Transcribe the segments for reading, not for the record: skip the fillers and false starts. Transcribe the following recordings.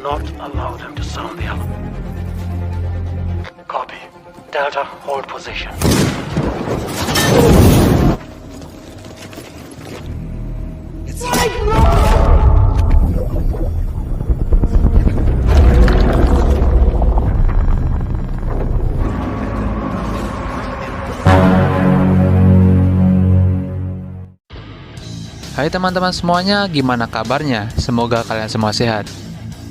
not allow them to sound the alarm. Copy. Delta, hold position. It's like Hai teman-teman semuanya, gimana kabarnya? Semoga kalian semua sehat.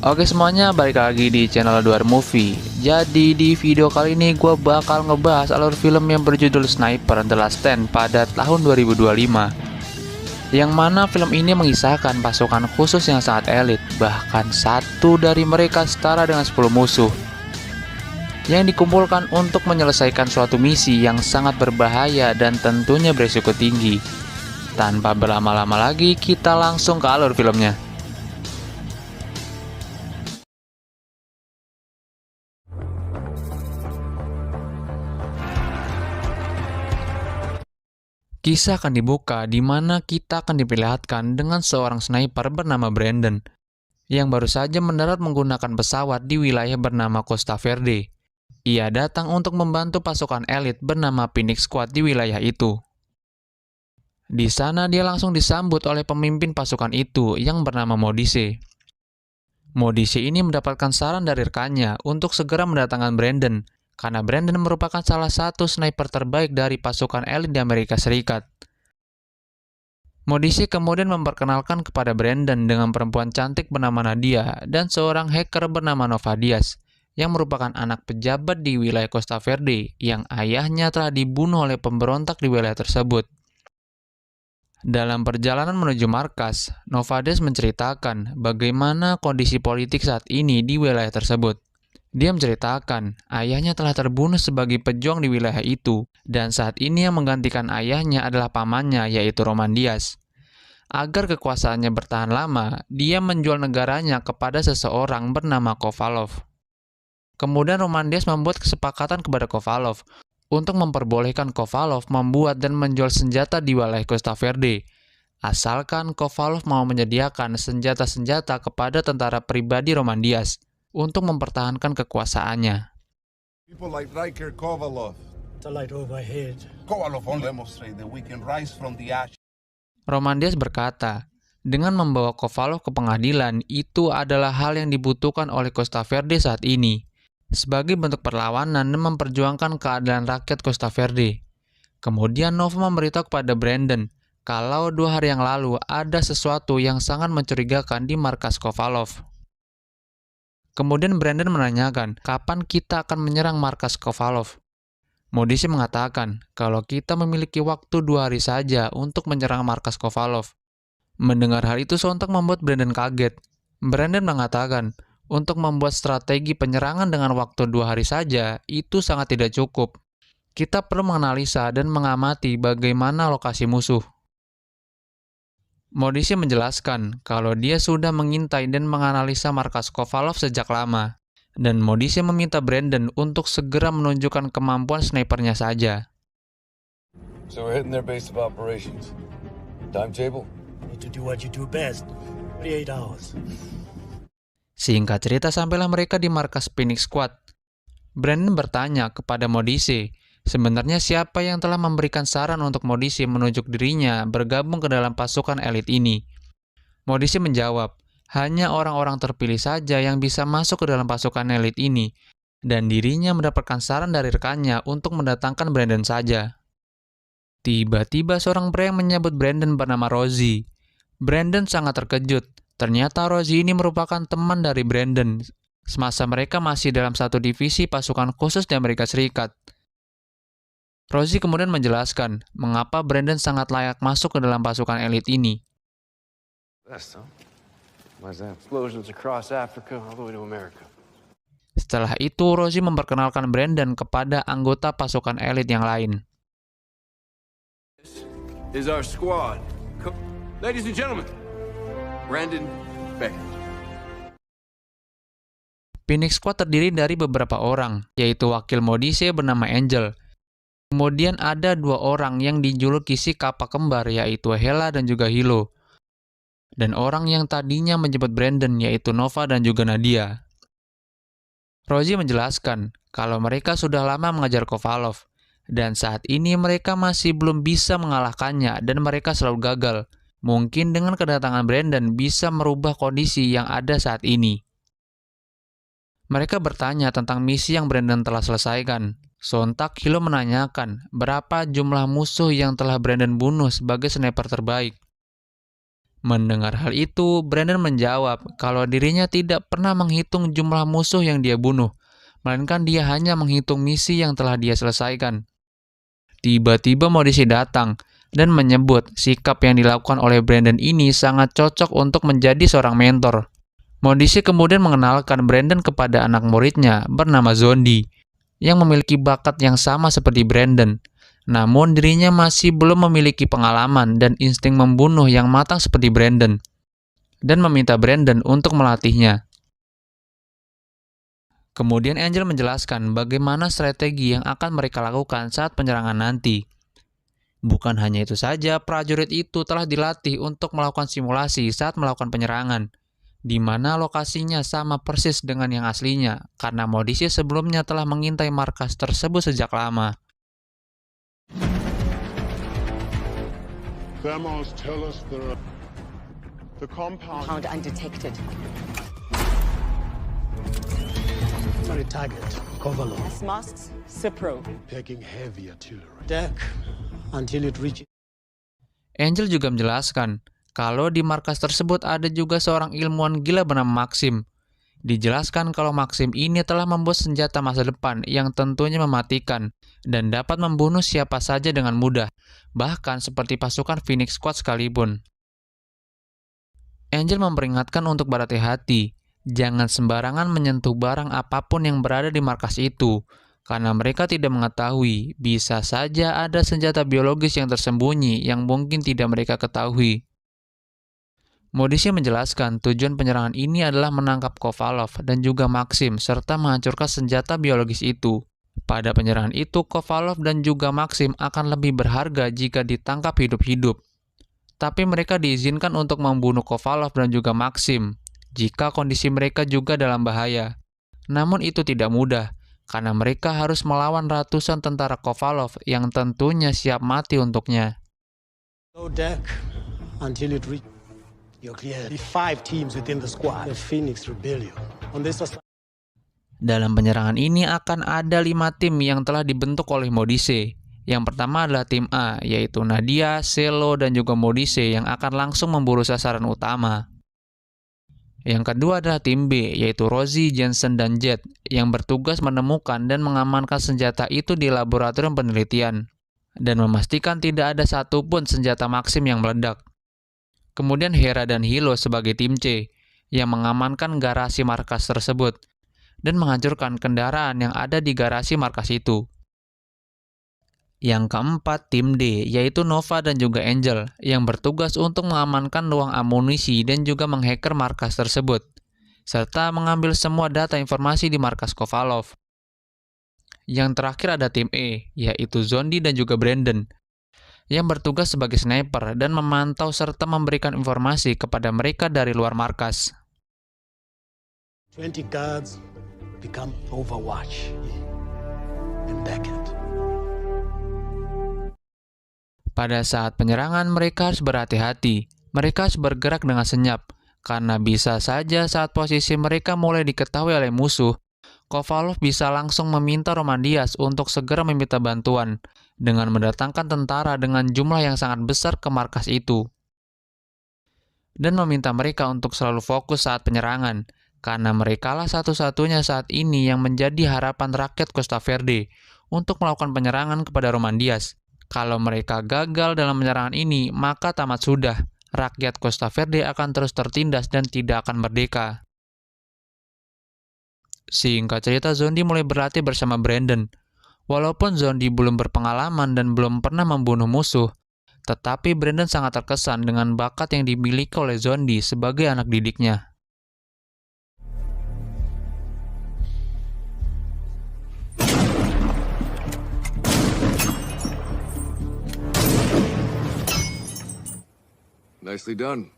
Oke semuanya, balik lagi di channel Duar Movie. Jadi di video kali ini gue bakal ngebahas alur film yang berjudul Sniper The Last Stand pada tahun 2025. Yang mana film ini mengisahkan pasukan khusus yang sangat elit, bahkan satu dari mereka setara dengan 10 musuh, yang dikumpulkan untuk menyelesaikan suatu misi yang sangat berbahaya dan tentunya berisiko tinggi. Tanpa berlama-lama lagi, kita langsung ke alur filmnya. Kisah akan dibuka di mana kita akan diperlihatkan dengan seorang sniper bernama Brandon yang baru saja mendarat menggunakan pesawat di wilayah bernama Costa Verde. Ia datang untuk membantu pasukan elit bernama Phoenix Squad di wilayah itu. Di sana dia langsung disambut oleh pemimpin pasukan itu yang bernama Modise. Modise ini mendapatkan saran dari rekannya untuk segera mendatangkan Brandon, karena Brandon merupakan salah satu sniper terbaik dari pasukan elit di Amerika Serikat. Modise kemudian memperkenalkan kepada Brandon dengan perempuan cantik bernama Nadia dan seorang hacker bernama Nova Diaz, yang merupakan anak pejabat di wilayah Costa Verde yang ayahnya telah dibunuh oleh pemberontak di wilayah tersebut. Dalam perjalanan menuju markas, Nova Diaz menceritakan bagaimana kondisi politik saat ini di wilayah tersebut. Dia menceritakan ayahnya telah terbunuh sebagai pejuang di wilayah itu, dan saat ini yang menggantikan ayahnya adalah pamannya, yaitu Roman Diaz. Agar kekuasaannya bertahan lama, dia menjual negaranya kepada seseorang bernama Kovalov. Kemudian Roman Diaz membuat kesepakatan kepada Kovalov untuk memperbolehkan Kovalov membuat dan menjual senjata di wilayah Costa Verde, asalkan Kovalov mau menyediakan senjata-senjata kepada tentara pribadi Roman Diaz untuk mempertahankan kekuasaannya. People like Riker Kovalov. the light overhead. Kovalov only demonstrate that we can rise from the ashes. Roman Diaz berkata, dengan membawa Kovalov ke pengadilan itu adalah hal yang dibutuhkan oleh Costa Verde saat ini, sebagai bentuk perlawanan dan memperjuangkan keadilan rakyat Costa Verde. Kemudian Nova memberitahu kepada Brandon kalau 2 hari yang lalu ada sesuatu yang sangat mencurigakan di markas Kovalov. Kemudian Brandon menanyakan kapan kita akan menyerang markas Kovalov. Modise mengatakan kalau kita memiliki waktu 2 hari saja untuk menyerang markas Kovalov. Mendengar hal itu sontak membuat Brandon kaget. Brandon mengatakan untuk membuat strategi penyerangan dengan waktu 2 hari saja itu sangat tidak cukup. Kita perlu menganalisa dan mengamati bagaimana lokasi musuh. Modise menjelaskan kalau dia sudah mengintai dan menganalisa markas Kovalov sejak lama, dan Modise meminta Brandon untuk segera menunjukkan kemampuan snipernya saja. So we're hitting their base of operations. Timetable? Need to do what you do best. 48 hours. Singkat cerita, sampailah mereka di markas Phoenix Squad. Brandon bertanya kepada Modise, sebenarnya siapa yang telah memberikan saran untuk Modise menunjuk dirinya bergabung ke dalam pasukan elit ini. Modise menjawab, hanya orang-orang terpilih saja yang bisa masuk ke dalam pasukan elit ini, dan dirinya mendapatkan saran dari rekannya untuk mendatangkan Brandon saja. Tiba-tiba seorang pria yang menyebut Brandon bernama Rosie. Brandon sangat terkejut. Ternyata Rosie ini merupakan teman dari Brandon semasa mereka masih dalam satu divisi pasukan khusus di Amerika Serikat. Rosie kemudian menjelaskan mengapa Brandon sangat layak masuk ke dalam pasukan elit ini. That's so. Why's that? Explosions across Africa all the way to America. Setelah itu, Rosie memperkenalkan Brandon kepada anggota pasukan elit yang lain. This is our squad. Ladies and gentlemen, Brandon Beckett. Phoenix Squad terdiri dari beberapa orang, yaitu wakil Modise bernama Angel. Kemudian ada 2 orang yang dijuluki si kapak kembar, yaitu Hela dan juga Hilo. dan orang yang tadinya menjemput Brandon yaitu Nova dan juga Nadia. Rosie menjelaskan kalau mereka sudah lama mengajar Kovalov, dan saat ini mereka masih belum bisa mengalahkannya dan mereka selalu gagal. Mungkin dengan kedatangan Brandon bisa merubah kondisi yang ada saat ini. Mereka bertanya tentang misi yang Brandon telah selesaikan. Sontak Hilo menanyakan berapa jumlah musuh yang telah Brandon bunuh sebagai sniper terbaik. Mendengar hal itu, Brandon menjawab kalau dirinya tidak pernah menghitung jumlah musuh yang dia bunuh, melainkan dia hanya menghitung misi yang telah dia selesaikan. Tiba-tiba Morrissey datang dan menyebut sikap yang dilakukan oleh Brandon ini sangat cocok untuk menjadi seorang mentor. Morrissey kemudian mengenalkan Brandon kepada anak muridnya bernama Zondi, yang memiliki bakat yang sama seperti Brandon. Namun dirinya masih belum memiliki pengalaman dan insting membunuh yang matang seperti Brandon, dan meminta Brandon untuk melatihnya. Kemudian Angel menjelaskan bagaimana strategi yang akan mereka lakukan saat penyerangan nanti. Bukan hanya itu saja, prajurit itu telah dilatih untuk melakukan simulasi saat melakukan penyerangan, di mana lokasinya sama persis dengan yang aslinya, karena Morrissey sebelumnya telah mengintai markas tersebut sejak lama. Thermals tell us the compound undetected. Primary target, Kovalov. Masks, Cipro. Packing heavy artillery. Deck until it reaches. Angel juga menjelaskan kalau di markas tersebut ada juga seorang ilmuwan gila bernama Maxim. Dijelaskan kalau Maxim ini telah membuat senjata masa depan yang tentunya mematikan dan dapat membunuh siapa saja dengan mudah, bahkan seperti pasukan Phoenix Squad sekalipun. Angel memperingatkan untuk berhati-hati, jangan sembarangan menyentuh barang apapun yang berada di markas itu, karena mereka tidak mengetahui, bisa saja ada senjata biologis yang tersembunyi yang mungkin tidak mereka ketahui. Morrissey menjelaskan tujuan penyerangan ini adalah menangkap Kovalov dan juga Maxim serta menghancurkan senjata biologis itu. Pada penyerangan itu, Kovalov dan juga Maxim akan lebih berharga jika ditangkap hidup-hidup. Tapi mereka diizinkan untuk membunuh Kovalov dan juga Maxim jika kondisi mereka juga dalam bahaya. Namun itu tidak mudah, karena mereka harus melawan ratusan tentara Kovalov yang tentunya siap mati untuknya. Go deck until it reaches. You're clear. The 5 teams within the squad. The Phoenix Rebellion. On this assignment. Dalam penyerangan ini akan ada 5 tim yang telah dibentuk oleh Morrissey. Yang pertama adalah tim A, yaitu Nadia, Selo, dan juga Morrissey yang akan langsung memburu sasaran utama. Yang kedua adalah tim B, yaitu Rosie, Jensen, dan Jet, yang bertugas menemukan dan mengamankan senjata itu di laboratorium penelitian, dan memastikan tidak ada satupun senjata Maxim yang meledak. Kemudian Hera dan Hilo sebagai tim C, yang mengamankan garasi markas tersebut, dan menghancurkan kendaraan yang ada di garasi markas itu. Yang keempat, tim D, yaitu Nova dan juga Angel, yang bertugas untuk mengamankan ruang amunisi dan juga menghacker markas tersebut, serta mengambil semua data informasi di markas Kovalov. Yang terakhir ada tim E, yaitu Zondi dan juga Brandon, yang bertugas sebagai sniper dan memantau serta memberikan informasi kepada mereka dari luar markas. 20 guards become Overwatch and Beckett. Pada saat penyerangan, mereka harus berhati-hati. Mereka harus bergerak dengan senyap, karena bisa saja saat posisi mereka mulai diketahui oleh musuh, Kovalov bisa langsung meminta Roman Diaz untuk segera meminta bantuan, dengan mendatangkan tentara dengan jumlah yang sangat besar ke markas itu. Dan meminta mereka untuk selalu fokus saat penyerangan, karena merekalah satu-satunya saat ini yang menjadi harapan rakyat Costa Verde untuk melakukan penyerangan kepada Roman Diaz. Kalau mereka gagal dalam penyerangan ini, maka tamat sudah. Rakyat Costa Verde akan terus tertindas dan tidak akan merdeka. Singkat cerita, Zondi mulai berlatih bersama Brandon. Walaupun Zondi belum berpengalaman dan belum pernah membunuh musuh, tetapi Brandon sangat terkesan dengan bakat yang dimiliki oleh Zondi sebagai anak didiknya. Nicely done.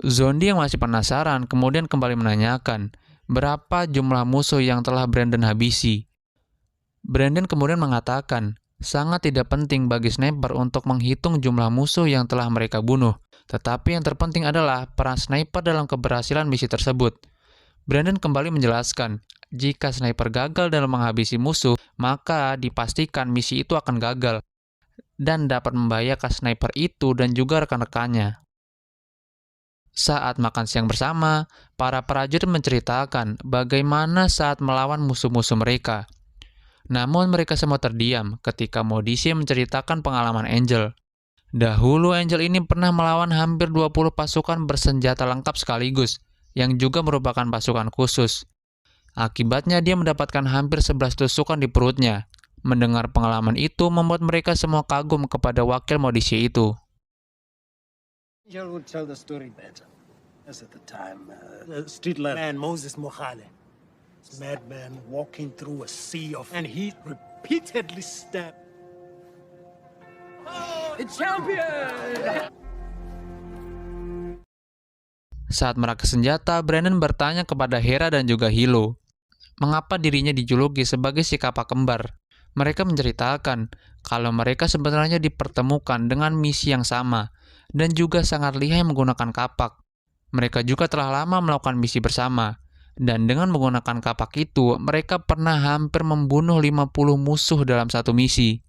Zondi yang masih penasaran kemudian kembali menanyakan berapa jumlah musuh yang telah Brandon habisi. Brandon kemudian mengatakan, sangat tidak penting bagi sniper untuk menghitung jumlah musuh yang telah mereka bunuh, tetapi yang terpenting adalah peran sniper dalam keberhasilan misi tersebut. Brandon kembali menjelaskan, jika sniper gagal dalam menghabisi musuh, maka dipastikan misi itu akan gagal dan dapat membahayakan sniper itu dan juga rekan-rekannya. Saat makan siang bersama, para prajurit menceritakan bagaimana saat melawan musuh-musuh mereka. Namun mereka semua terdiam ketika Modise menceritakan pengalaman Angel. Dahulu Angel ini pernah melawan hampir 20 pasukan bersenjata lengkap sekaligus, yang juga merupakan pasukan khusus. Akibatnya dia mendapatkan hampir 11 tusukan di perutnya. Mendengar pengalaman itu membuat mereka semua kagum kepada wakil Modise itu. Angel would tell the story better. As at the time, the street man Moses Mohale, madman walking through a sea of, and he repeatedly stabbed. The champion! Saat merakit senjata, Brandon bertanya kepada Hera dan juga Hilo, mengapa dirinya dijuluki sebagai si kapak kembar. Mereka menceritakan kalau mereka sebenarnya dipertemukan dengan misi yang sama, dan juga sangat lihai menggunakan kapak. Mereka juga telah lama melakukan misi bersama, dan dengan menggunakan kapak itu, mereka pernah hampir membunuh 50 musuh dalam satu misi.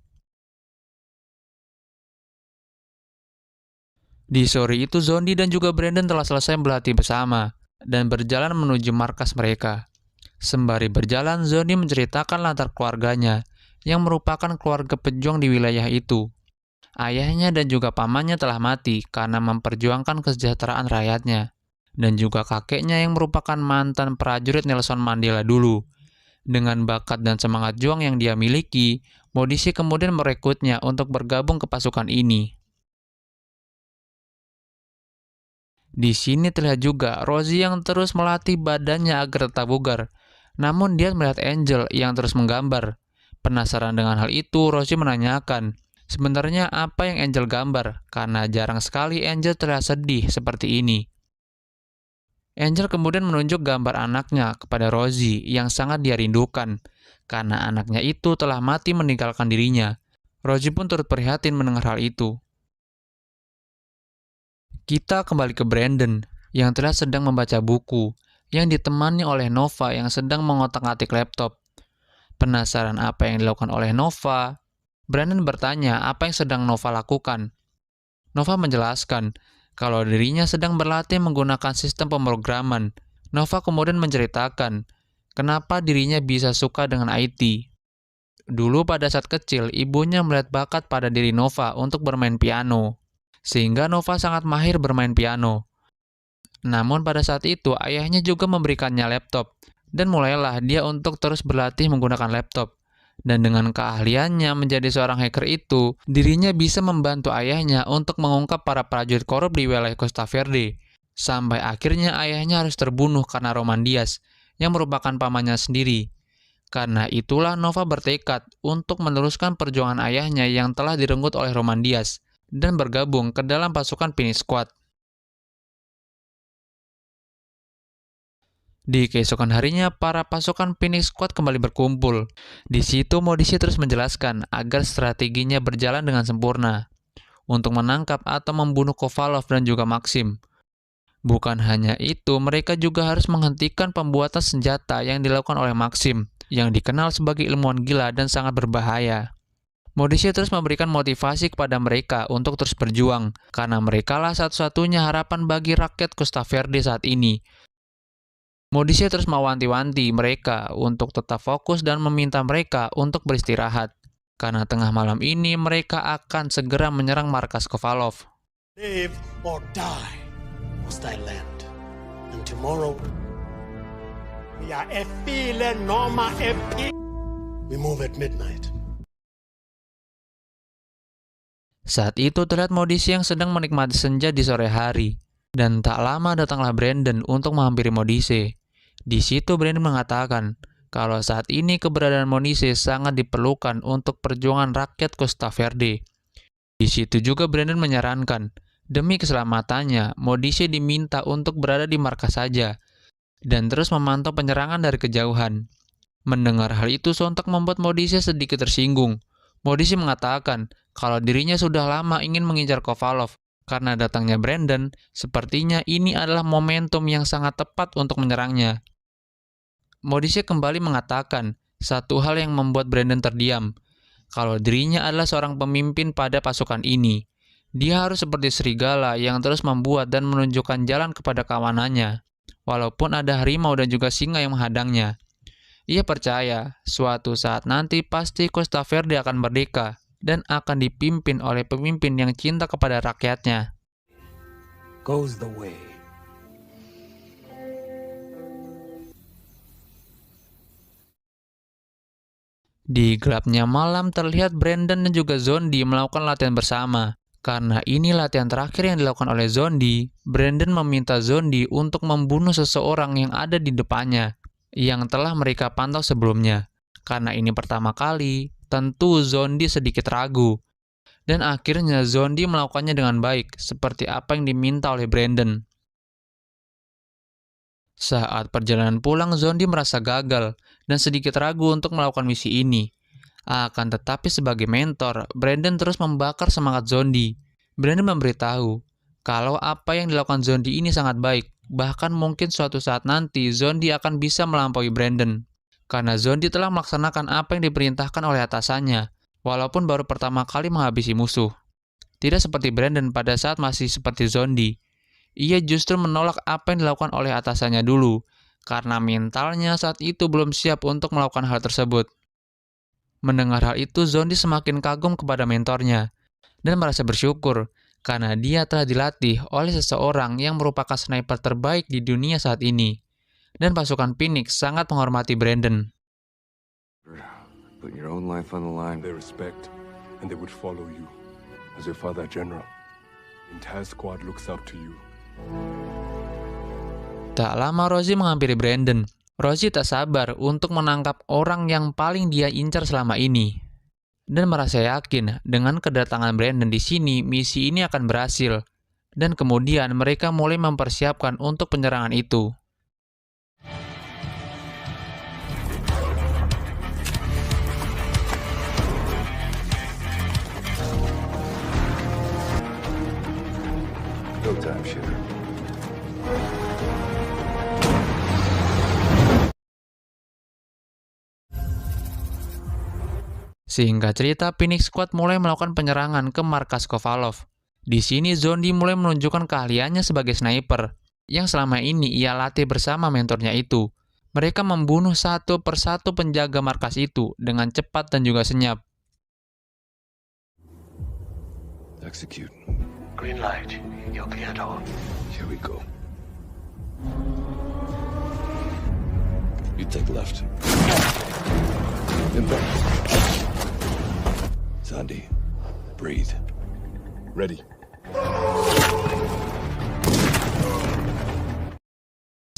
Di sore itu, Zondi dan juga Brandon telah selesai berlatih bersama, dan berjalan menuju markas mereka. Sembari berjalan, Zondi menceritakan latar keluarganya, yang merupakan keluarga pejuang di wilayah itu. Ayahnya dan juga pamannya telah mati karena memperjuangkan kesejahteraan rakyatnya, dan juga kakeknya yang merupakan mantan prajurit Nelson Mandela dulu. Dengan bakat dan semangat juang yang dia miliki, Modise kemudian merekrutnya untuk bergabung ke pasukan ini. Di sini terlihat juga Rosie yang terus melatih badannya agar tetap bugar, namun dia melihat Angel yang terus menggambar. Penasaran dengan hal itu, Rosie menanyakan, sebenarnya apa yang Angel gambar? Karena jarang sekali Angel terlihat sedih seperti ini. Angel kemudian menunjuk gambar anaknya kepada Rosie yang sangat dia rindukan, karena anaknya itu telah mati meninggalkan dirinya. Rosie pun turut prihatin mendengar hal itu. Kita kembali ke Brandon, yang terlihat sedang membaca buku, yang ditemani oleh Nova yang sedang mengotak-atik laptop. Penasaran apa yang dilakukan oleh Nova, Brandon bertanya apa yang sedang Nova lakukan. Nova menjelaskan kalau dirinya sedang berlatih menggunakan sistem pemrograman. Nova kemudian menceritakan kenapa dirinya bisa suka dengan IT. Dulu pada saat kecil, ibunya melihat bakat pada diri Nova untuk bermain piano, sehingga Nova sangat mahir bermain piano. Namun pada saat itu, ayahnya juga memberikannya laptop, dan mulailah dia untuk terus berlatih menggunakan laptop. Dan dengan keahliannya menjadi seorang hacker itu, dirinya bisa membantu ayahnya untuk mengungkap para prajurit korup di wilayah Costa Verde. Sampai akhirnya ayahnya harus terbunuh karena Roman Diaz, yang merupakan pamannya sendiri. Karena itulah Nova bertekad untuk meneruskan perjuangan ayahnya yang telah direnggut oleh Roman Diaz, dan bergabung ke dalam pasukan Phoenix Squad. Di keesokan harinya, para pasukan Phoenix Squad kembali berkumpul. Di situ Modise terus menjelaskan agar strateginya berjalan dengan sempurna untuk menangkap atau membunuh Kovalov dan juga Maxim. Bukan hanya itu, mereka juga harus menghentikan pembuatan senjata yang dilakukan oleh Maxim, yang dikenal sebagai ilmuwan gila dan sangat berbahaya. Modise terus memberikan motivasi kepada mereka untuk terus berjuang, karena merekalah satu-satunya harapan bagi rakyat Costa Verde saat ini. Modise terus mewanti-wanti mereka untuk tetap fokus dan meminta mereka untuk beristirahat, karena tengah malam ini mereka akan segera menyerang markas Kovalov. Live or die was thy land. And tomorrow, we are Efile Norma FP. We move at midnight. Saat itu terlihat Modise yang sedang menikmati senja di sore hari, dan tak lama datanglah Brandon untuk menghampiri Modise. Di situ Brandon mengatakan kalau saat ini keberadaan Modise sangat diperlukan untuk perjuangan rakyat Costa Verde. Di situ juga Brandon menyarankan Demi keselamatannya, Modise diminta untuk berada di markas saja dan terus memantau penyerangan dari kejauhan. Mendengar hal itu sontak membuat Modise sedikit tersinggung. Modise mengatakan kalau dirinya sudah lama ingin mengincar Kovalov. Karena datangnya Brandon, sepertinya ini adalah momentum yang sangat tepat untuk menyerangnya. Modise kembali mengatakan satu hal yang membuat Brandon terdiam, kalau dirinya adalah seorang pemimpin pada pasukan ini. Dia harus seperti serigala yang terus membuat dan menunjukkan jalan kepada kawanannya, walaupun ada harimau dan juga singa yang menghadangnya. Ia percaya suatu saat nanti pasti Costa Verde akan merdeka dan akan dipimpin oleh pemimpin yang cinta kepada rakyatnya. Goes the way. Di gelapnya malam terlihat Brandon dan juga Zondi melakukan latihan bersama. Karena ini latihan terakhir yang dilakukan oleh Zondi, Brandon meminta Zondi untuk membunuh seseorang yang ada di depannya, yang telah mereka pantau sebelumnya. Karena ini pertama kali, tentu Zondi sedikit ragu. Dan akhirnya Zondi melakukannya dengan baik, seperti apa yang diminta oleh Brandon. Saat perjalanan pulang, Zondi merasa gagal dan sedikit ragu untuk melakukan misi ini. Akan tetapi sebagai mentor, Brandon terus membakar semangat Zondi. Brandon memberitahu kalau apa yang dilakukan Zondi ini sangat baik, bahkan mungkin suatu saat nanti Zondi akan bisa melampaui Brandon. Karena Zondi telah melaksanakan apa yang diperintahkan oleh atasannya, walaupun baru pertama kali menghabisi musuh. Tidak seperti Brandon pada saat masih seperti Zondi. Ia justru menolak apa yang dilakukan oleh atasannya dulu, karena mentalnya saat itu belum siap untuk melakukan hal tersebut. Mendengar hal itu, Zondi semakin kagum kepada mentornya, dan merasa bersyukur, karena dia telah dilatih oleh seseorang yang merupakan sniper terbaik di dunia saat ini. Dan pasukan Phoenix sangat menghormati Brandon. Putting your own life on the line. They respect, and they would follow you as your father general. The entire squad looks up to you. Tak lama Rosie menghampiri Brandon. Rosie tak sabar untuk menangkap orang yang paling dia incar selama ini. Dan merasa yakin dengan kedatangan Brandon di sini, misi ini akan berhasil. Dan kemudian mereka mulai mempersiapkan untuk penyerangan itu. No time, shooter. Singkat cerita, Phoenix Squad mulai melakukan penyerangan ke markas Kovalov. Di sini Zondi mulai menunjukkan keahliannya sebagai sniper, yang selama ini ia latih bersama mentornya itu. Mereka membunuh satu persatu penjaga markas itu dengan cepat dan juga senyap. Execute. Green light. You're cleared on. Here we go. You take left. Impact. Zondi, breathe. Ready.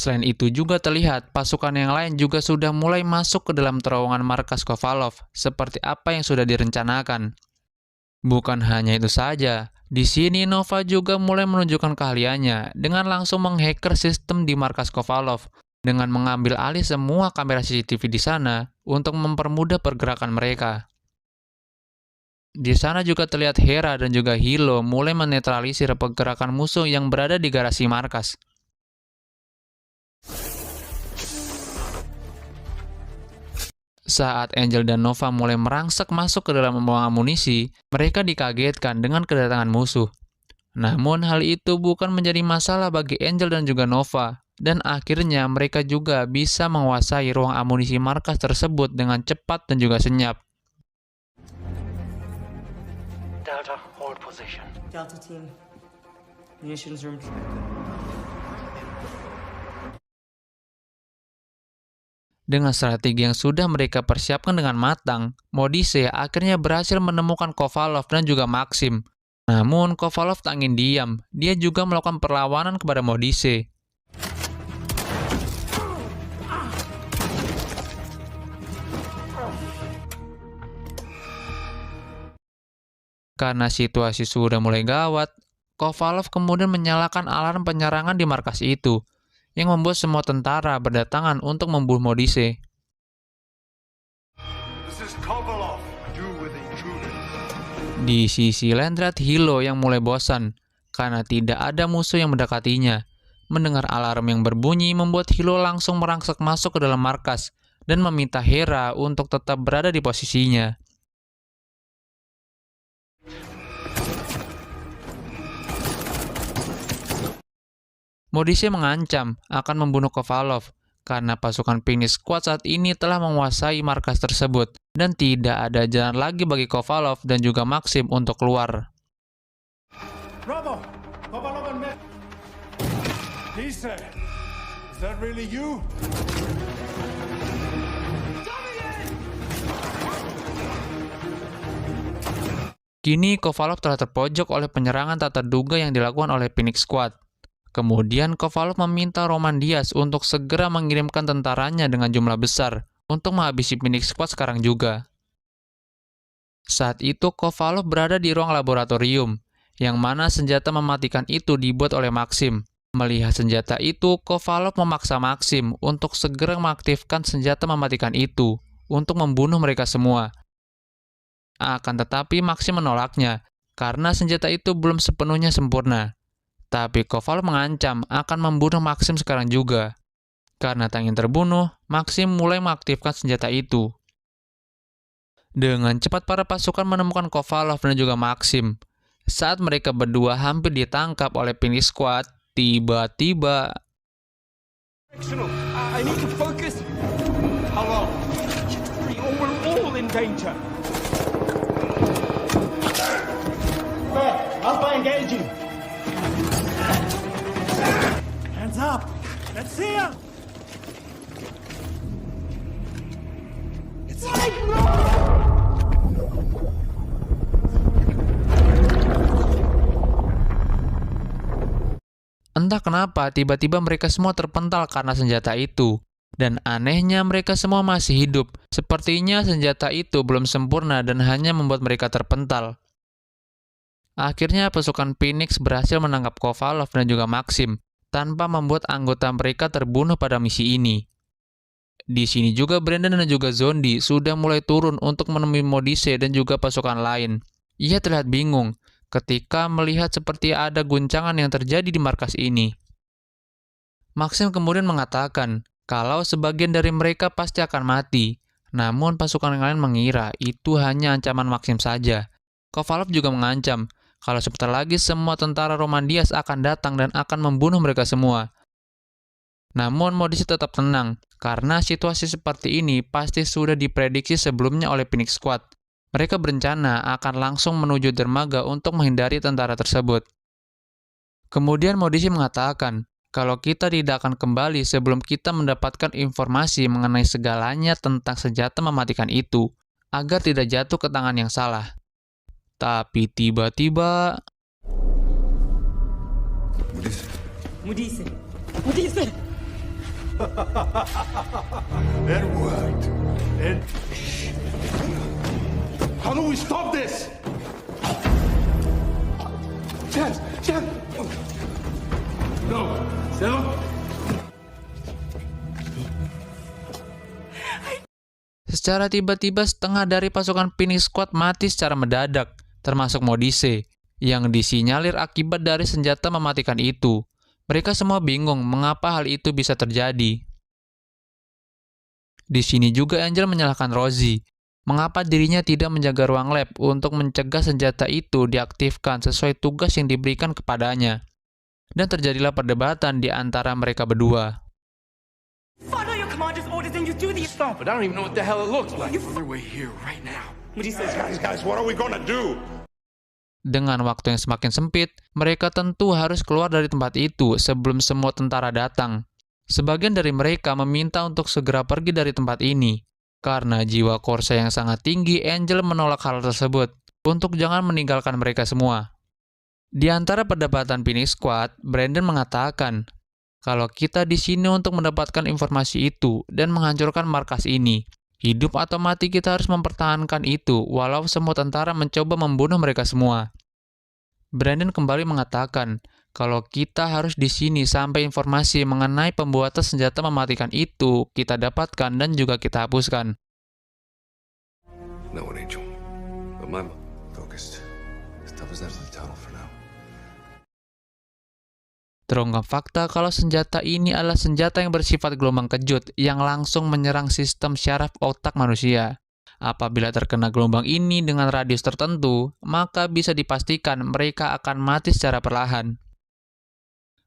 Selain itu juga terlihat pasukan yang lain juga sudah mulai masuk ke dalam terowongan markas Kovalov, seperti apa yang sudah direncanakan. Bukan hanya itu saja, di sini Nova juga mulai menunjukkan keahliannya dengan langsung menghacker sistem di markas Kovalov, dengan mengambil alih semua kamera CCTV di sana untuk mempermudah pergerakan mereka. Di sana juga terlihat Hera dan juga Hilo mulai menetralisir pergerakan musuh yang berada di garasi markas. Saat Angel dan Nova mulai merangsek masuk ke dalam membawa amunisi, mereka dikagetkan dengan kedatangan musuh. Namun hal itu bukan menjadi masalah bagi Angel dan juga Nova, dan akhirnya mereka juga bisa menguasai ruang amunisi markas tersebut dengan cepat dan juga senyap. Delta, hold position. Delta team, munitions room. Dengan strategi yang sudah mereka persiapkan dengan matang, Modise akhirnya berhasil menemukan Kovalov dan juga Maxim. Namun Kovalov tak ingin diam, dia juga melakukan perlawanan kepada Modise. Karena situasi sudah mulai gawat, Kovalov kemudian menyalakan alarm penyerangan di markas itu, yang membuat semua tentara berdatangan untuk membunuh Modise. This is Kovalov. Do with intruders. Di sisi lain terlihat Hilo yang mulai bosan, karena tidak ada musuh yang mendekatinya. Mendengar alarm yang berbunyi membuat Hilo langsung merangsek masuk ke dalam markas, dan meminta Hera untuk tetap berada di posisinya. Modise mengancam akan membunuh Kovalov karena pasukan Phoenix Squad saat ini telah menguasai markas tersebut dan tidak ada jalan lagi bagi Kovalov dan juga Maxim untuk keluar. Bravo! Kovalov and me. Lisa, is that really you? Kini Kovalov telah terpojok oleh penyerangan tak terduga yang dilakukan oleh Phoenix Squad. Kemudian Kovalov meminta Roman Diaz untuk segera mengirimkan tentaranya dengan jumlah besar untuk menghabisi Phoenix Squad sekarang juga. Saat itu Kovalov berada di ruang laboratorium, yang mana senjata mematikan itu dibuat oleh Maxim. Melihat senjata itu, Kovalov memaksa Maxim untuk segera mengaktifkan senjata mematikan itu untuk membunuh mereka semua. Akan tetapi Maxim menolaknya, karena senjata itu belum sepenuhnya sempurna. Tapi Kovalov mengancam akan membunuh Maxim sekarang juga. Karena tak ingin terbunuh, Maxim mulai mengaktifkan senjata itu. Dengan cepat para pasukan menemukan Kovalov dan juga Maxim. Saat mereka berdua hampir ditangkap oleh Phoenix Squad, tiba-tiba... I need to focus. Hello. We're all in danger. Alpha engaging. Hands up. Let's see him. It's like no! Entah kenapa, tiba-tiba mereka semua terpental karena senjata itu. Dan anehnya mereka semua masih hidup. Sepertinya senjata itu belum sempurna dan hanya membuat mereka terpental. Akhirnya pasukan Phoenix berhasil menangkap Kovalov dan juga Maxim, tanpa membuat anggota mereka terbunuh pada misi ini. Di sini juga Brandon dan juga Zondi sudah mulai turun untuk menemui Modise dan juga pasukan lain. Ia terlihat bingung ketika melihat seperti ada guncangan yang terjadi di markas ini. Maxim kemudian mengatakan kalau sebagian dari mereka pasti akan mati, namun pasukan yang lain mengira itu hanya ancaman Maxim saja. Kovalov juga mengancam kalau sebentar lagi semua tentara Roman Diaz akan datang dan akan membunuh mereka semua. Namun Modise tetap tenang, karena situasi seperti ini pasti sudah diprediksi sebelumnya oleh Phoenix Squad. Mereka berencana akan langsung menuju dermaga untuk menghindari tentara tersebut. Kemudian Modise mengatakan kalau kita tidak akan kembali sebelum kita mendapatkan informasi mengenai segalanya tentang senjata mematikan itu, agar tidak jatuh ke tangan yang salah. Tapi tiba-tiba... Modise. Modise! It worked. How do we stop this? Chance! No! Secara tiba-tiba setengah dari pasukan Phoenix Squad mati secara mendadak, termasuk Modise, yang disinyalir akibat dari senjata mematikan itu. Mereka semua bingung mengapa hal itu bisa terjadi. Di sini juga Angel menyalahkan Rosie, mengapa dirinya tidak menjaga ruang lab untuk mencegah senjata itu diaktifkan sesuai tugas yang diberikan kepadanya. Dan terjadilah perdebatan di antara mereka berdua. Follow your commander's orders and you do the... Stop it. I don't even know what the hell it looks like. On their way here right now. Modise. Guys, what are we gonna do? Dengan waktu yang semakin sempit, mereka tentu harus keluar dari tempat itu sebelum semua tentara datang. Sebagian dari mereka meminta untuk segera pergi dari tempat ini. Karena jiwa Corsa yang sangat tinggi, Angel menolak hal tersebut untuk jangan meninggalkan mereka semua. Di antara perdebatan Phoenix Squad, Brandon mengatakan kalau kita di sini untuk mendapatkan informasi itu dan menghancurkan markas ini. Hidup atau mati kita harus mempertahankan itu walau semua tentara mencoba membunuh mereka semua. Brandon kembali mengatakan kalau kita harus di sini sampai informasi mengenai pembuatan senjata mematikan itu kita dapatkan dan juga kita hapuskan. No one, Angel. But my focused. Stuff is out of the tunnel for now. Terungkap fakta kalau senjata ini adalah senjata yang bersifat gelombang kejut yang langsung menyerang sistem syaraf otak manusia. Apabila terkena gelombang ini dengan radius tertentu, maka bisa dipastikan mereka akan mati secara perlahan.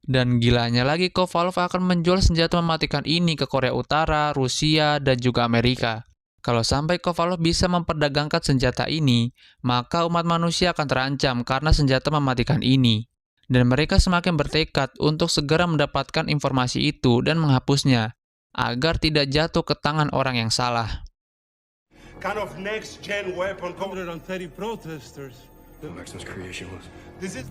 Dan gilanya lagi, Kovalov akan menjual senjata mematikan ini ke Korea Utara, Rusia, dan juga Amerika. Kalau sampai Kovalov bisa memperdagangkan senjata ini, maka umat manusia akan terancam karena senjata mematikan ini. Dan mereka semakin bertekad untuk segera mendapatkan informasi itu dan menghapusnya, agar tidak jatuh ke tangan orang yang salah. Kind of next-gen weapon. 130 protesters. Maxim's creation was. This is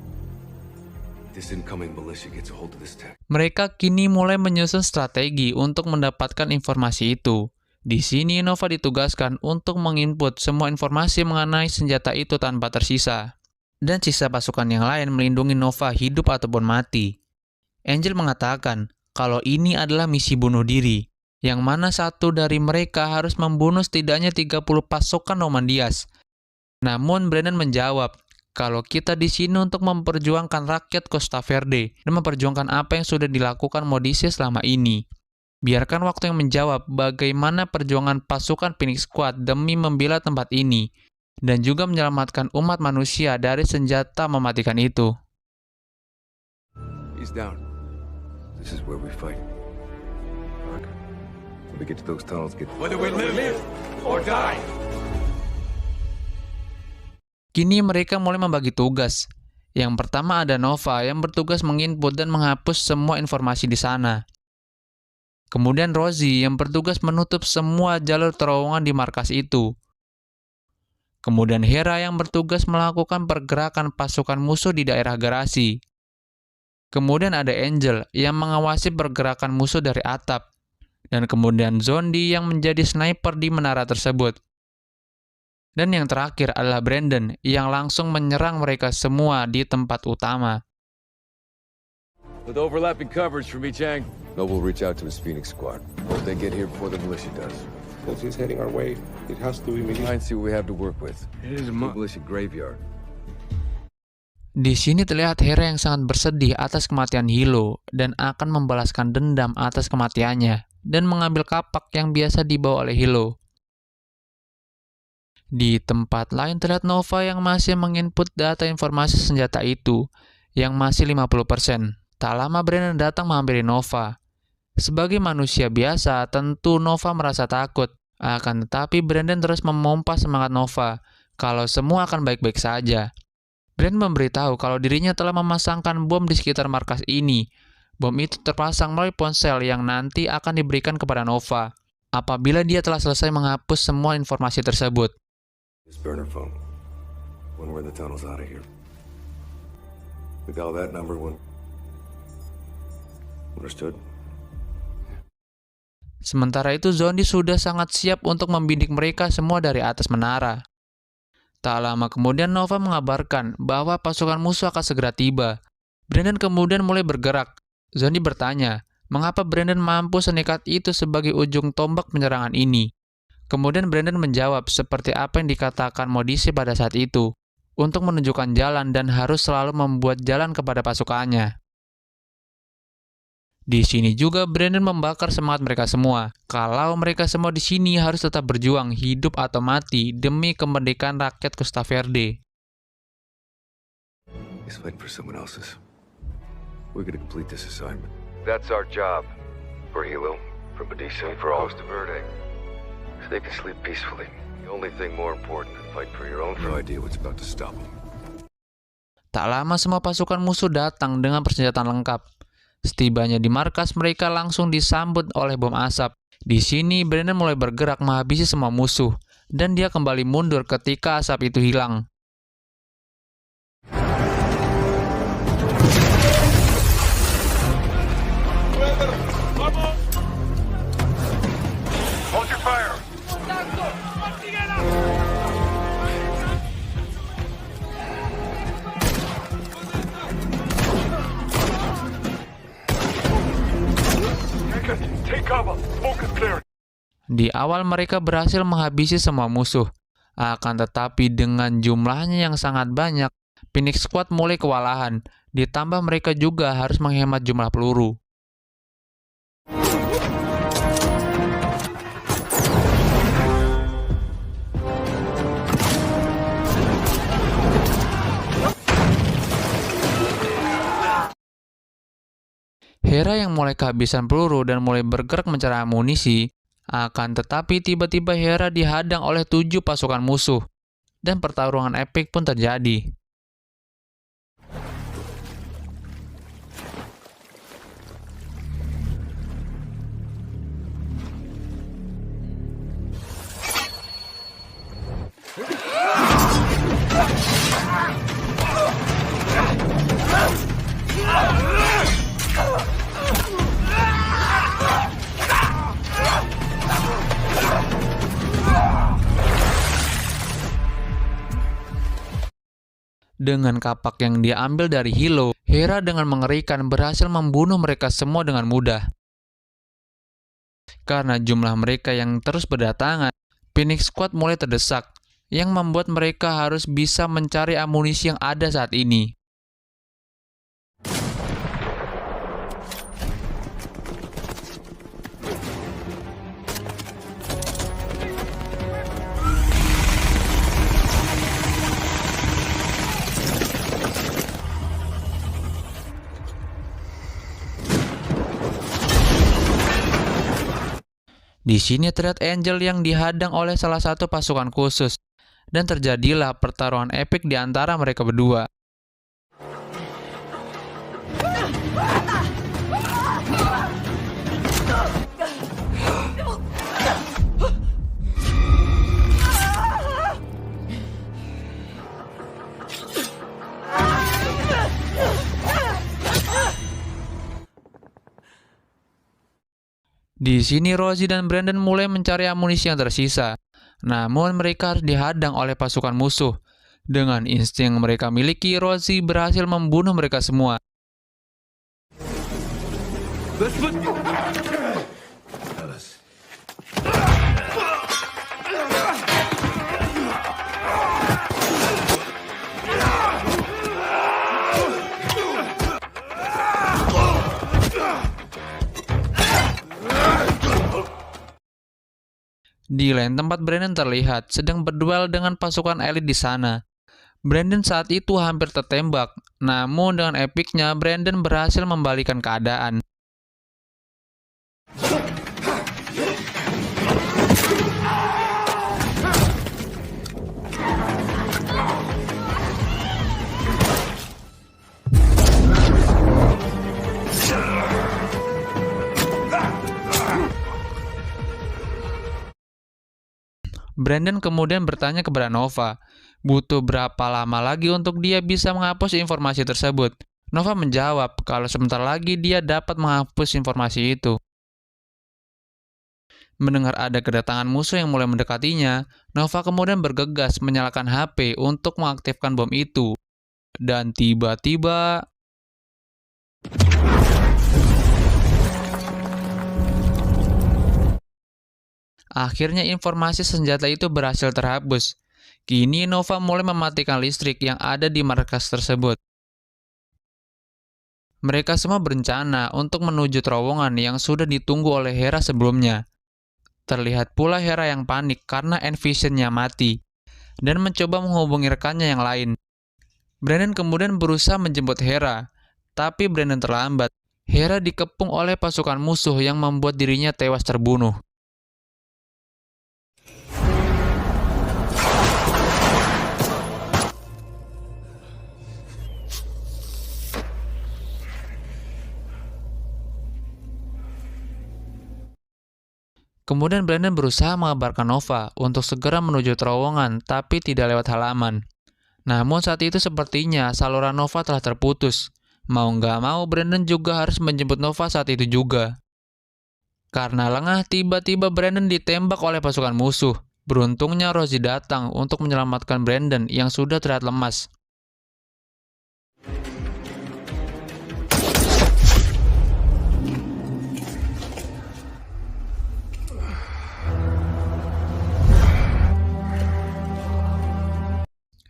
This incoming militia gets a hold of this tech. Mereka kini mulai menyusun strategi untuk mendapatkan informasi itu. Di sini Nova ditugaskan untuk menginput semua informasi mengenai senjata itu tanpa tersisa. Dan sisa pasukan yang lain melindungi Nova hidup ataupun mati. Angel mengatakan kalau ini adalah misi bunuh diri, yang mana satu dari mereka harus membunuh setidaknya 30 pasukan Normandias. Namun Brandon menjawab kalau kita di sini untuk memperjuangkan rakyat Costa Verde dan memperjuangkan apa yang sudah dilakukan Modise selama ini. Biarkan waktu yang menjawab bagaimana perjuangan pasukan Phoenix Squad demi membela tempat ini dan juga menyelamatkan umat manusia dari senjata mematikan itu. He's down. This is where we fight. When we get to those tunnels, whether we live or die. Kini mereka mulai membagi tugas. Yang pertama ada Nova yang bertugas menginput dan menghapus semua informasi di sana. Kemudian Rosie yang bertugas menutup semua jalur terowongan di markas itu. Kemudian Hera yang bertugas melakukan pergerakan pasukan musuh di daerah garasi. Kemudian ada Angel yang mengawasi pergerakan musuh dari atap. Dan kemudian Zondi yang menjadi sniper di menara tersebut. Dan yang terakhir adalah Brandon yang langsung menyerang mereka semua di tempat utama. With overlapping coverage from each angle. Noble will reach out to his Phoenix Squad. Hope they get here before the militia does. Since he's heading our way, it has to be me. Try and see what we have to work with. It is a Militia graveyard. Di sini terlihat Hera yang sangat bersedih atas kematian Hilo dan akan membalaskan dendam atas kematiannya dan mengambil kapak yang biasa dibawa oleh Hilo. Di tempat lain terlihat Nova yang masih menginput data informasi senjata itu yang masih 50%. Tak lama Brandon datang menghampiri Nova. Sebagai manusia biasa, tentu Nova merasa takut. Akan tetapi Brandon terus memompa semangat Nova kalau semua akan baik-baik saja. Brandon memberitahu kalau dirinya telah memasangkan bom di sekitar markas ini. Bom itu terpasang melalui ponsel yang nanti akan diberikan kepada Nova apabila dia telah selesai menghapus semua informasi tersebut. This burner phone. When we're in the tunnels out of here. We dial that number when. Understood? Sementara itu Zondi sudah sangat siap untuk membidik mereka semua dari atas menara. Tak lama kemudian Nova mengabarkan bahwa pasukan musuh akan segera tiba. Brandon kemudian mulai bergerak. Zondi bertanya, mengapa Brandon mampu senekat itu sebagai ujung tombak penyerangan ini? Kemudian Brandon menjawab seperti apa yang dikatakan Modise pada saat itu, untuk menunjukkan jalan dan harus selalu membuat jalan kepada pasukannya. Di sini juga Brandon membakar semangat mereka semua. Kalau mereka semua di sini harus tetap berjuang hidup atau mati demi kemerdekaan rakyat Costa Verde. He's fighting for someone else's. We're gonna complete this assignment. That's our job. For Hilo, for Modise, for all. Costa Verde. So they can sleep peacefully. The only thing more important than fight for your own. No idea what's about to stop them. Tak lama semua pasukan musuh datang dengan persenjataan lengkap. Setibanya di markas mereka langsung disambut oleh bom asap. Di sini Brandon mulai bergerak menghabisi semua musuh dan dia kembali mundur ketika asap itu hilang. Hold your fire. Di awal mereka berhasil menghabisi semua musuh. Akan tetapi dengan jumlahnya yang sangat banyak, Phoenix Squad mulai kewalahan. Ditambah mereka juga harus menghemat jumlah peluru. Hera yang mulai kehabisan peluru dan mulai bergerak mencari amunisi, akan tetapi tiba-tiba Hera dihadang oleh 7 pasukan musuh, dan pertarungan epik pun terjadi. Dengan kapak yang diambil dari Hilo, Hera dengan mengerikan berhasil membunuh mereka semua dengan mudah. Karena jumlah mereka yang terus berdatangan, Phoenix Squad mulai terdesak, yang membuat mereka harus bisa mencari amunisi yang ada saat ini. Di sini terlihat Angel yang dihadang oleh salah satu pasukan khusus, dan terjadilah pertarungan epik di antara mereka berdua. Di sini Rosie dan Brandon mulai mencari amunisi yang tersisa. Namun mereka harus dihadang oleh pasukan musuh. Dengan insting yang mereka miliki, Rosie berhasil membunuh mereka semua. Di lain tempat, Brandon terlihat sedang berduel dengan pasukan elit di sana. Brandon saat itu hampir tertembak, namun dengan epiknya Brandon berhasil membalikan keadaan. Brandon kemudian bertanya kepada Nova, butuh berapa lama lagi untuk dia bisa menghapus informasi tersebut. Nova menjawab kalau sebentar lagi dia dapat menghapus informasi itu. Mendengar ada kedatangan musuh yang mulai mendekatinya, Nova kemudian bergegas menyalakan HP untuk mengaktifkan bom itu. Dan tiba-tiba... akhirnya informasi senjata itu berhasil terhapus. Kini Nova mulai mematikan listrik yang ada di markas tersebut. Mereka semua berencana untuk menuju terowongan yang sudah ditunggu oleh Hera sebelumnya. Terlihat pula Hera yang panik karena Envision-nya mati, dan mencoba menghubungi rekannya yang lain. Brandon kemudian berusaha menjemput Hera, tapi Brandon terlambat. Hera dikepung oleh pasukan musuh yang membuat dirinya tewas terbunuh. Kemudian Brandon berusaha mengabarkan Nova untuk segera menuju terowongan, tapi tidak lewat halaman. Namun saat itu sepertinya saluran Nova telah terputus. Mau nggak mau, Brandon juga harus menjemput Nova saat itu juga. Karena lengah, tiba-tiba Brandon ditembak oleh pasukan musuh. Beruntungnya Rosie datang untuk menyelamatkan Brandon yang sudah terlihat lemas.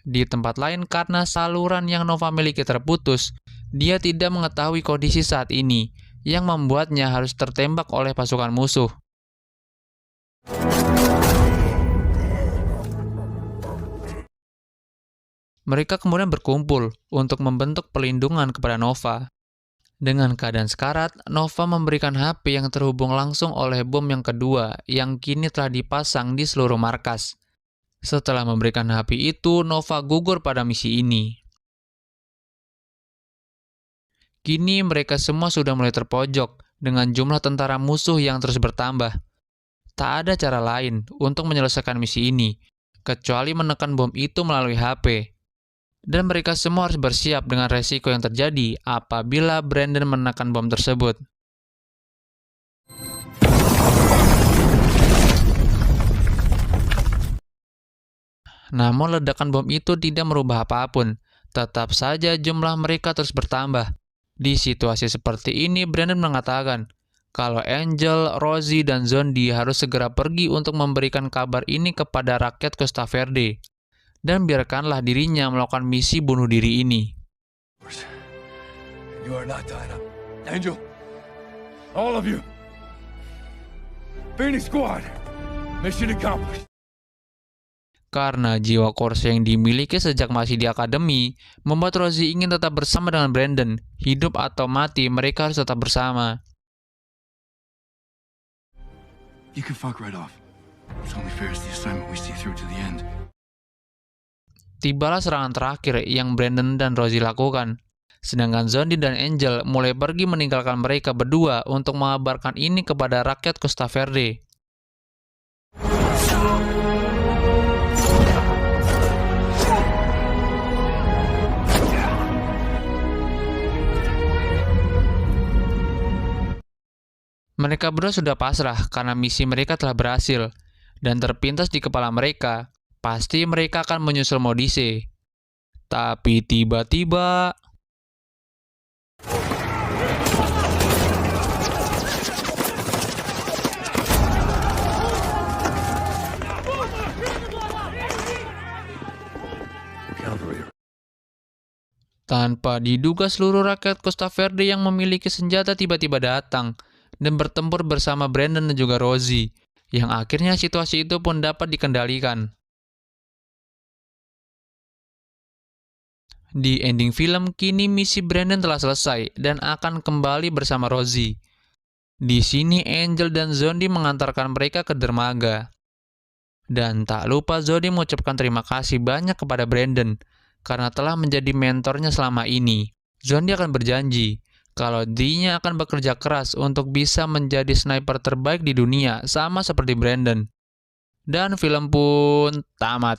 Di tempat lain, karena saluran yang Nova miliki terputus, dia tidak mengetahui kondisi saat ini, yang membuatnya harus tertembak oleh pasukan musuh. Mereka kemudian berkumpul untuk membentuk pelindungan kepada Nova. Dengan keadaan sekarat, Nova memberikan HP yang terhubung langsung oleh bom yang kedua yang kini telah dipasang di seluruh markas. Setelah memberikan HP itu, Nova gugur pada misi ini. Kini mereka semua sudah mulai terpojok dengan jumlah tentara musuh yang terus bertambah. Tak ada cara lain untuk menyelesaikan misi ini, kecuali menekan bom itu melalui HP. Dan mereka semua harus bersiap dengan resiko yang terjadi apabila Brandon menekan bom tersebut. Namun ledakan bom itu tidak merubah apapun, tetap saja jumlah mereka terus bertambah. Di situasi seperti ini, Brandon mengatakan kalau Angel, Rosie, dan Zondi harus segera pergi untuk memberikan kabar ini kepada rakyat Costa Verde. Dan biarkanlah dirinya melakukan misi bunuh diri ini. You are not tied up. Angel, all of you. Phoenix Squad, mission accomplished. Karena jiwa Corsair yang dimiliki sejak masih di akademi, membuat Rosie ingin tetap bersama dengan Brandon. Hidup atau mati, mereka harus tetap bersama. You can fuck right off. It's only fair it's the assignment we see through to the end. Tibalah serangan terakhir yang Brandon dan Rosie lakukan. Sedangkan Zondi dan Angel mulai pergi meninggalkan mereka berdua untuk mengabarkan ini kepada rakyat Costa Verde. Mereka berdua sudah pasrah karena misi mereka telah berhasil, dan terpintas di kepala mereka, pasti mereka akan menyusul Modise. Tapi tiba-tiba... tanpa diduga, seluruh rakyat Costa Verde yang memiliki senjata tiba-tiba datang dan bertempur bersama Brandon dan juga Rosie, yang akhirnya situasi itu pun dapat dikendalikan. Di ending film, kini misi Brandon telah selesai dan akan kembali bersama Rosie. Di sini Angel dan Zondi mengantarkan mereka ke dermaga. Dan tak lupa Zondi mengucapkan terima kasih banyak kepada Brandon karena telah menjadi mentornya selama ini. Zondi akan berjanji kalau dirinya akan bekerja keras untuk bisa menjadi sniper terbaik di dunia, sama seperti Brandon. Dan film pun tamat.